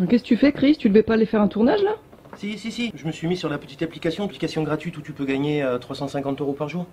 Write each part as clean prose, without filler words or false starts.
Qu'est-ce que tu fais, Chris? Tu devais pas aller faire un tournage là? Si, je me suis mis sur la petite application gratuite où tu peux gagner 350 € par jour.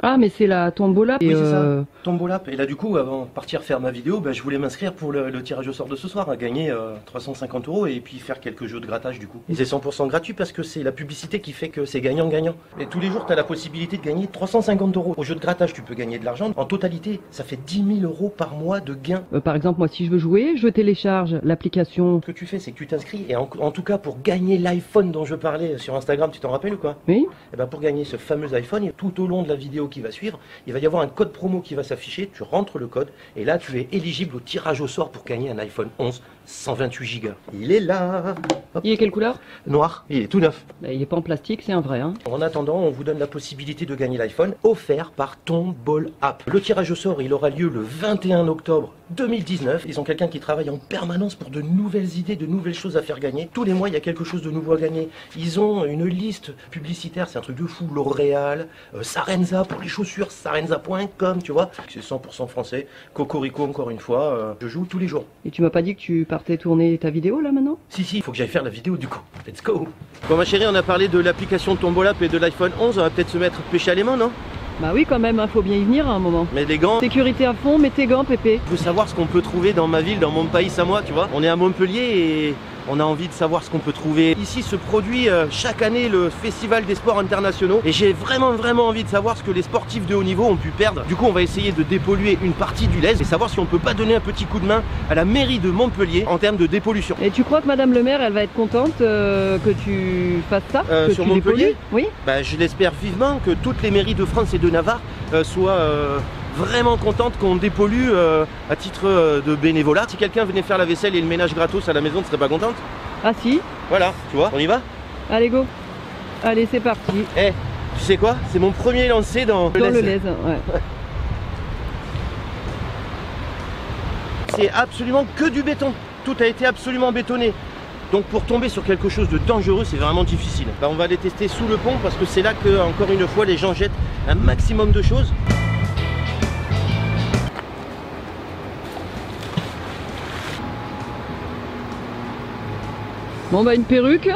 Ah, mais c'est la Tombola. Oui, c'est ça, Tombola. Et là, du coup, avant de partir faire ma vidéo, je voulais m'inscrire pour le tirage au sort de ce soir, à gagner 350 € et puis faire quelques jeux de grattage du coup. Et c'est 100% gratuit parce que c'est la publicité qui fait que c'est gagnant-gagnant. Et tous les jours, tu as la possibilité de gagner 350 €. Au jeu de grattage, tu peux gagner de l'argent. En totalité, ça fait 10 000 € par mois de gains. Par exemple, moi, si je veux jouer, je télécharge l'application. Ce que tu fais, c'est que tu t'inscris et en tout cas, pour gagner l'iPhone dont je parlais sur Instagram, tu t'en rappelles ou quoi? Oui. Et pour gagner ce fameux iPhone, tout au long de la vidéo qui va suivre, il va y avoir un code promo qui va s'afficher, tu rentres le code et là tu es éligible au tirage au sort pour gagner un iPhone 11 128 Go. Il est là. Hop. Il est quelle couleur? Noir, il est tout neuf. Il est pas en plastique, c'est un vrai. Hein. En attendant, on vous donne la possibilité de gagner l'iPhone offert par Tombola App. Le tirage au sort, il aura lieu le 21 octobre 2019. Ils ont quelqu'un qui travaille en permanence pour de nouvelles idées, de nouvelles choses à faire gagner. Tous les mois, il y a quelque chose de nouveau à gagner. Ils ont une liste publicitaire, c'est un truc de fou. L'Oréal, Sarenza pour les chaussures, sarenza.com, tu vois. C'est 100% français. Cocorico, encore une fois, je joue tous les jours. Et tu m'as pas dit que tu partais tourner ta vidéo là maintenant? Si, il faut que j'aille faire la vidéo du coup. Let's go. Bon ma chérie, on a parlé de l'application Tombola et de l'iPhone 11, on va peut-être se mettre pêcher à l'aimant, non? Bah oui quand même, hein, faut bien y venir à un moment. Mais les gants... Sécurité à fond, mets tes gants, Pépé. Je veux savoir ce qu'on peut trouver dans ma ville, dans mon pays à moi, tu vois. On est à Montpellier et on a envie de savoir ce qu'on peut trouver. Ici se produit chaque année le Festival des sports internationaux et j'ai vraiment envie de savoir ce que les sportifs de haut niveau ont pu perdre. Du coup on va essayer de dépolluer une partie du Lez et savoir si on peut pas donner un petit coup de main à la mairie de Montpellier en termes de dépollution. Et tu crois que Madame le maire elle va être contente que tu fasses ça sur Montpellier? Oui. Je l'espère vivement que toutes les mairies de France et de Navarre soient vraiment contente qu'on dépollue à titre de bénévolat. Si quelqu'un venait faire la vaisselle et le ménage gratos à la maison, tu serais pas contente? Ah si. Voilà, tu vois, on y va? Allez go. Allez c'est parti. Eh, tu sais quoi? C'est mon premier lancé dans le Lez, ouais. C'est absolument que du béton. Tout a été absolument bétonné. Donc pour tomber sur quelque chose de dangereux, c'est vraiment difficile. On va les tester sous le pont parce que c'est là que, encore une fois, les gens jettent un maximum de choses. Bon une perruque.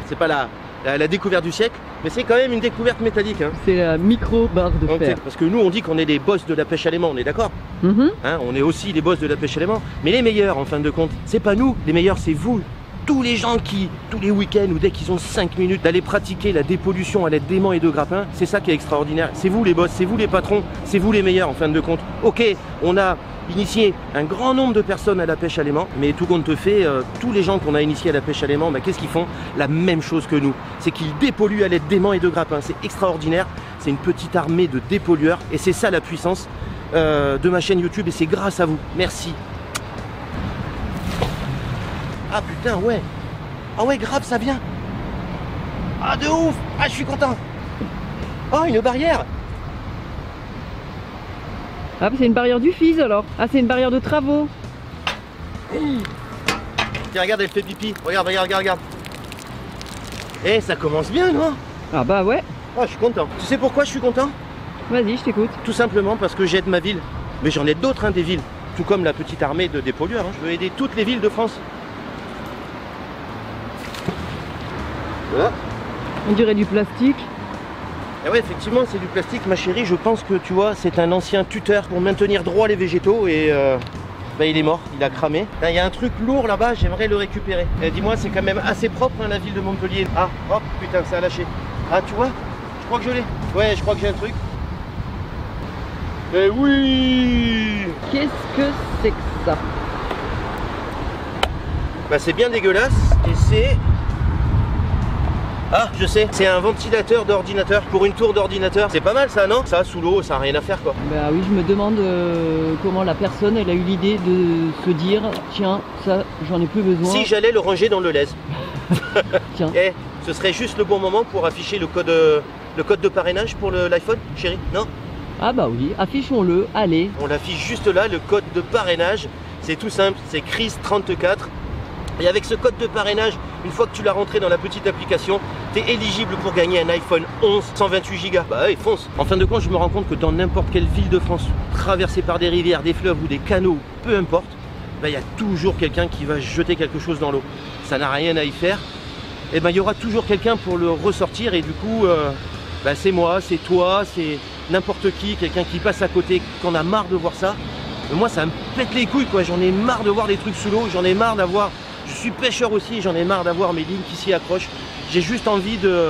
C'est pas la découverte du siècle, mais c'est quand même une découverte métallique. Hein. C'est la micro barre de fer. Parce que nous on dit qu'on est les boss de la pêche à l'aimant, on est d'accord? Hein, on est aussi les boss de la pêche à l'aimant. Mais les meilleurs en fin de compte, c'est pas nous, les meilleurs c'est vous. Tous les gens qui, tous les week-ends ou dès qu'ils ont 5 minutes d'aller pratiquer la dépollution à l'aide d'aimants et de grappins, c'est ça qui est extraordinaire. C'est vous les boss, c'est vous les patrons, c'est vous les meilleurs en fin de compte. Ok, on a initié un grand nombre de personnes à la pêche à l'aimant, mais tout compte fait, tous les gens qu'on a initiés à la pêche à l'aimant, qu'est-ce qu'ils font? La même chose que nous, c'est qu'ils dépolluent à l'aide d'aimants et de grappins. C'est extraordinaire, c'est une petite armée de dépollueurs et c'est ça la puissance de ma chaîne YouTube et c'est grâce à vous. Merci. Ah putain, ouais. Ah ouais, grave, ça vient. Ah de ouf. Ah, je suis content. Oh, une barrière. Ah, c'est une barrière du FIS alors. Ah, c'est une barrière de travaux. Tiens, regarde, elle fait pipi. Regarde. Eh, ça commence bien, non? Ah bah ouais. Oh, je suis content. Tu sais pourquoi je suis content? Vas-y, je t'écoute. Tout simplement parce que j'aide ma ville. Mais j'en ai d'autres, hein, des villes. Tout comme la petite armée de dépollueurs. Hein. Je veux aider toutes les villes de France. Voilà. On dirait du plastique. Et ouais, effectivement, c'est du plastique, ma chérie. Je pense que, tu vois, c'est un ancien tuteur pour maintenir droit les végétaux et il est mort, il a cramé. Il y a un truc lourd là-bas, j'aimerais le récupérer. Dis-moi, c'est quand même assez propre, hein, la ville de Montpellier. Ah, hop, putain, ça a lâché. Ah, tu vois? Je crois que je l'ai. Ouais, je crois que j'ai un truc. Eh oui! Qu'est-ce que c'est que ça? C'est bien dégueulasse et c'est... Ah, je sais, c'est un ventilateur d'ordinateur pour une tour d'ordinateur. C'est pas mal ça, non? Ça, sous l'eau, ça n'a rien à faire quoi. Bah oui, je me demande comment la personne, elle a eu l'idée de se dire tiens, ça, j'en ai plus besoin. Si j'allais le ranger dans le Lez. Tiens. Eh, ce serait juste le bon moment pour afficher le code de parrainage pour l'iPhone, chérie, non? Ah bah oui, affichons-le, allez. On l'affiche juste là, le code de parrainage. C'est tout simple, c'est Chris34. Et avec ce code de parrainage, une fois que tu l'as rentré dans la petite application, tu es éligible pour gagner un iPhone 11 128 Go. Bah ouais, fonce. En fin de compte, je me rends compte que dans n'importe quelle ville de France, traversée par des rivières, des fleuves ou des canaux, peu importe, ben, y a toujours quelqu'un qui va jeter quelque chose dans l'eau. Ça n'a rien à y faire. Et ben il y aura toujours quelqu'un pour le ressortir et du coup ben, c'est moi, c'est toi, c'est n'importe qui, quelqu'un qui passe à côté, qu'on a marre de voir ça. Mais moi ça me pète les couilles quoi, j'en ai marre de voir des trucs sous l'eau, j'en ai marre d'avoir, je suis pêcheur aussi, j'en ai marre d'avoir mes lignes qui s'y accrochent. J'ai juste envie de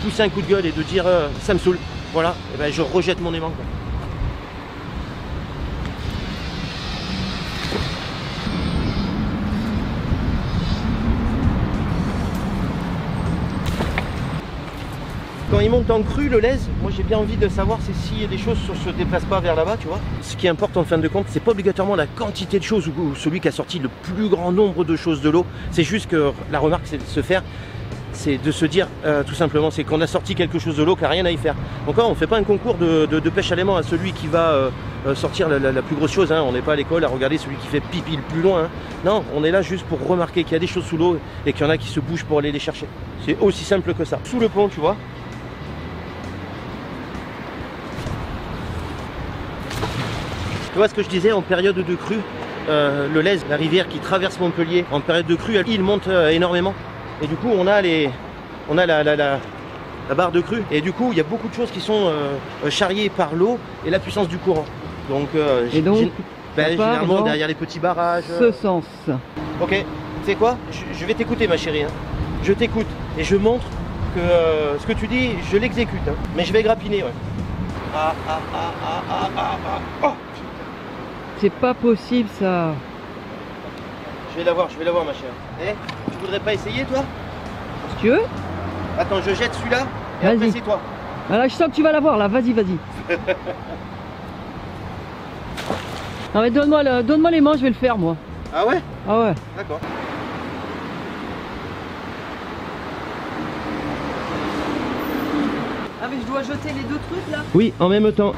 pousser un coup de gueule et de dire ça me saoule. Voilà, et ben, je rejette mon aimant quoi. Quand il monte en crue, le lèse, moi j'ai bien envie de savoir si des choses ne se déplacent pas vers là-bas, tu vois. Ce qui importe en fin de compte, c'est pas obligatoirement la quantité de choses ou celui qui a sorti le plus grand nombre de choses de l'eau. C'est juste que la remarque, c'est de se faire, c'est de se dire tout simplement, c'est qu'on a sorti quelque chose de l'eau qui n'a rien à y faire. Donc là, on ne fait pas un concours de pêche à l'aimant à celui qui va sortir la plus grosse chose. Hein. On n'est pas à l'école à regarder celui qui fait pipi le plus loin. Hein. Non, on est là juste pour remarquer qu'il y a des choses sous l'eau et qu'il y en a qui se bougent pour aller les chercher. C'est aussi simple que ça. Sous le pont, tu vois. Tu vois ce que je disais en période de crue, le Lèze, la rivière qui traverse Montpellier, en période de crue, il monte énormément. Et du coup, on a la barre de crue. Et du coup, il y a beaucoup de choses qui sont charriées par l'eau et la puissance du courant. Donc, généralement derrière les petits barrages. Ce sens. Ok, tu sais quoi, je vais t'écouter ma chérie. Hein. Je t'écoute et je montre que ce que tu dis, je l'exécute. Hein. Mais je vais grappiner, ouais. Oh. C'est pas possible ça. Je vais la voir ma chère. Eh, tu voudrais pas essayer toi? Si tu veux. Attends, je jette celui-là et après c'est toi. Voilà, je sens que tu vas l'avoir là, vas-y. Non mais donne-moi les mains, je vais le faire moi. Ah ouais? Ah ouais. D'accord. Ah mais je dois jeter les deux trucs là? Oui, en même temps.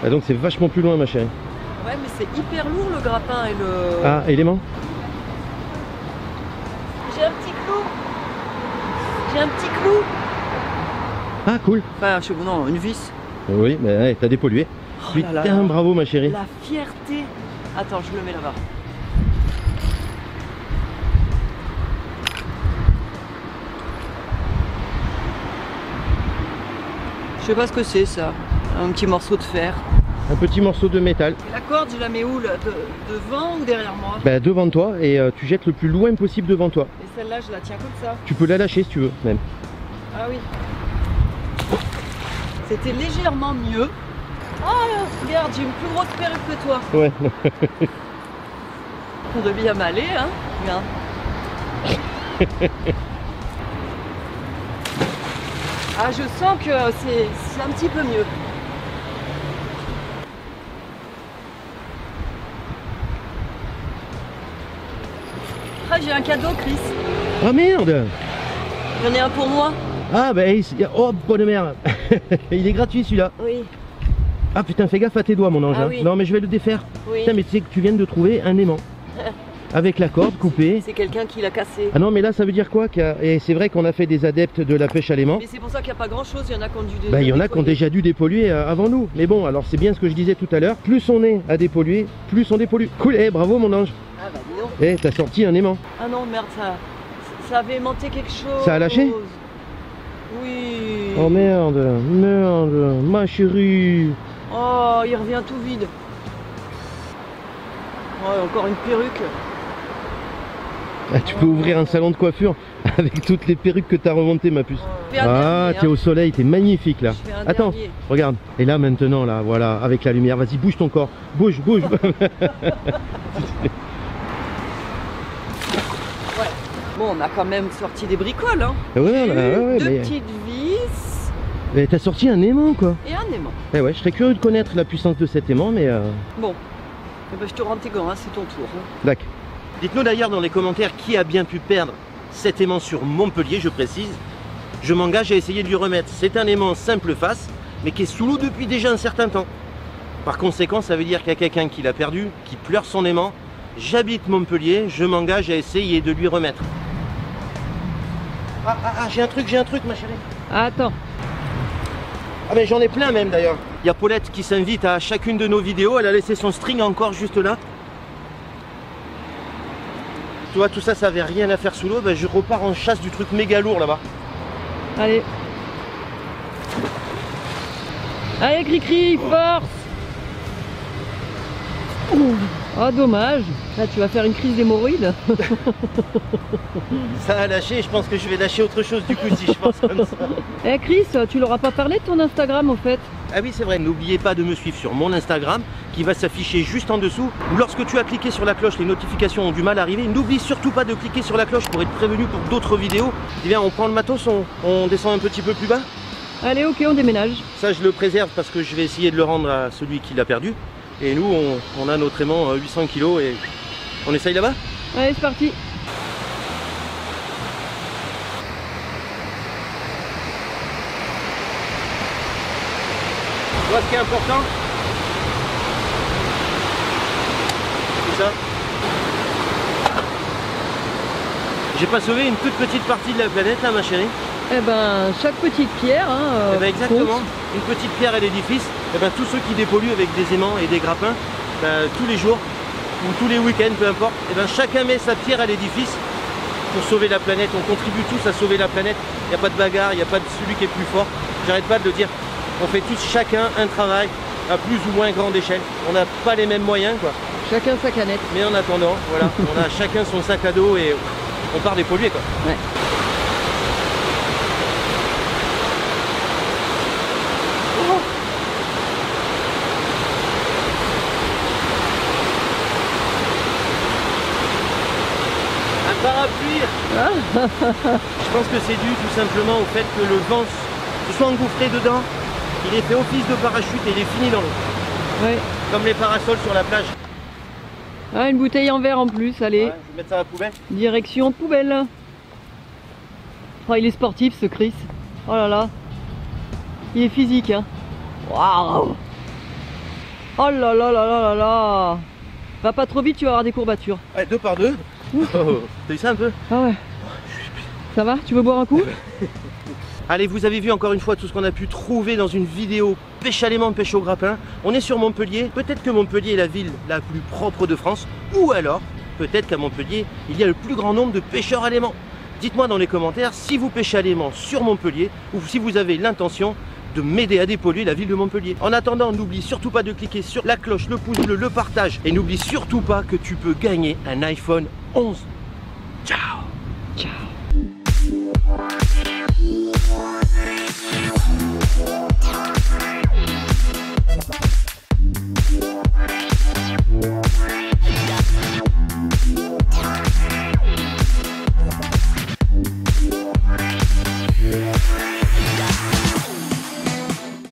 Ah, donc c'est vachement plus loin ma chérie. Ouais mais c'est hyper lourd le grappin et le... Ah, et les mains? J'ai un petit clou. Ah cool. Enfin, je sais pas, non, une vis. Oui, mais ouais, t'as dépollué. Oh Putain, là là. bravo ma chérie. La fierté. Attends, je le mets là-bas. Je sais pas ce que c'est ça. Un petit morceau de fer. Un petit morceau de métal. Et la corde, je la mets où là? Devant ou derrière moi? Bah devant toi et tu jettes le plus loin possible devant toi. Et celle-là, je la tiens comme ça. Tu peux la lâcher si tu veux même. Ah oui. C'était légèrement mieux. Ah, regarde, j'ai une plus grosse perruque que toi. Ouais. On doit bien m'aller, hein. Regarde. Ah, je sens que c'est un petit peu mieux. Ah, j'ai un cadeau, Chris. Ah merde! J'en ai un pour moi. Ah bah oh bonne merde. Il est gratuit celui-là. Oui. Ah putain, fais gaffe à tes doigts mon ange. Ah, hein. oui. Non mais je vais le défaire. Oui. Putain, mais tu sais que tu viens de trouver un aimant. Avec la corde coupée. C'est quelqu'un qui l'a cassé. Ah non mais là ça veut dire quoi? Et c'est vrai qu'on a fait des adeptes de la pêche à l'aimant. Mais c'est pour ça qu'il n'y a pas grand chose, il y en a qui ont dû Bah il y en a qui ont déjà dû dépolluer avant nous. Mais bon, alors c'est bien ce que je disais tout à l'heure. Plus on est à dépolluer, plus on dépollue. Cool, bravo mon ange. Ah bah dis donc. T'as sorti un aimant. Ah non merde, ça avait aimanté quelque chose. Ça a lâché? Oui. Oh merde, ma chérie. Oh, il revient tout vide. Ouais, encore une perruque. Ah, tu peux ouvrir un salon de coiffure avec toutes les perruques que tu as remontées ma puce. Ah, t'es au soleil, t'es magnifique là. Attends, regarde. Et là maintenant, là, voilà, avec la lumière, vas-y, bouge ton corps. Bouge. Ouais. Bon, on a quand même sorti des bricoles, hein. Ouais, deux petites vis. Mais t'as sorti un aimant quoi. Et un aimant. Eh ouais, je serais curieux de connaître la puissance de cet aimant, mais... Bon, eh ben, je te rends tes gants, hein, c'est ton tour. Hein. D'accord. Dites-nous d'ailleurs dans les commentaires qui a bien pu perdre cet aimant sur Montpellier, je précise. Je m'engage à essayer de lui remettre. C'est un aimant simple face, mais qui est sous l'eau depuis déjà un certain temps. Par conséquent, ça veut dire qu'il y a quelqu'un qui l'a perdu, qui pleure son aimant. J'habite Montpellier, je m'engage à essayer de lui remettre. Ah, j'ai un truc ma chérie. Attends. Ah mais j'en ai plein même d'ailleurs. Il y a Paulette qui s'invite à chacune de nos vidéos. Elle a laissé son string encore juste là. Tu vois, tout ça, ça avait rien à faire sous l'eau. Ben, je repars en chasse du truc méga lourd là-bas. Allez. Allez, Cricri, force. Oh, dommage. Là, tu vas faire une crise d'hémorroïdes. Ça a lâché, je pense que je vais lâcher autre chose du coup si je pense comme ça. Eh Chris, tu leur as pas parlé de ton Instagram en fait? Ah oui, c'est vrai, n'oubliez pas de me suivre sur mon Instagram qui va s'afficher juste en dessous. Lorsque tu as cliqué sur la cloche, les notifications ont du mal à arriver. N'oublie surtout pas de cliquer sur la cloche pour être prévenu pour d'autres vidéos. Eh bien, on prend le matos, on descend un petit peu plus bas. Allez, ok, on déménage. Ça, je le préserve parce que je vais essayer de le rendre à celui qui l'a perdu. Et nous, on a notre aimant 800 kg et on essaye là-bas? Allez, c'est parti. Tu vois ce qui est important? C'est ça. J'ai pas sauvé une toute petite partie de la planète là, ma chérie. Eh ben, chaque petite pierre, hein, eh ben exactement, compte. une petite pierre à l'édifice. Eh ben, tous ceux qui dépolluent avec des aimants et des grappins, ben, tous les jours ou tous les week-ends, peu importe, eh ben, chacun met sa pierre à l'édifice pour sauver la planète. On contribue tous à sauver la planète. Il n'y a pas de bagarre, il n'y a pas de celui qui est plus fort. J'arrête pas de le dire. On fait tous chacun un travail à plus ou moins grande échelle. On n'a pas les mêmes moyens, quoi. Chacun sa canette. Mais en attendant, voilà, on a chacun son sac à dos et on part dépolluer, quoi. Ouais. Parapluie. Je pense que c'est dû tout simplement au fait que le vent se soit engouffré dedans. Il est fait office de parachute et il est fini dans l'eau. Ouais. Comme les parasols sur la plage. Ah, une bouteille en verre en plus, allez. Ouais, je vais mettre ça à la poubelle. Direction poubelle. Oh, il est sportif ce Chris. Oh là là. Il est physique, hein. Waouh. Oh là là là là là là. Va pas trop vite, tu vas avoir des courbatures. Allez, 2 par 2. Oh, t'as vu ça un peu? Ah ouais. Ça va? Tu veux boire un coup? Allez, vous avez vu encore une fois tout ce qu'on a pu trouver dans une vidéo pêche à l'aimant, pêche au grappin. On est sur Montpellier. Peut-être que Montpellier est la ville la plus propre de France. Ou alors, peut-être qu'à Montpellier, il y a le plus grand nombre de pêcheurs à l'aimant. Dites-moi dans les commentaires si vous pêchez à l'aimant sur Montpellier ou si vous avez l'intention de m'aider à dépolluer la ville de Montpellier. En attendant, n'oublie surtout pas de cliquer sur la cloche, le pouce bleu, le partage. Et n'oublie surtout pas que tu peux gagner un iPhone 11. Ciao. Ciao.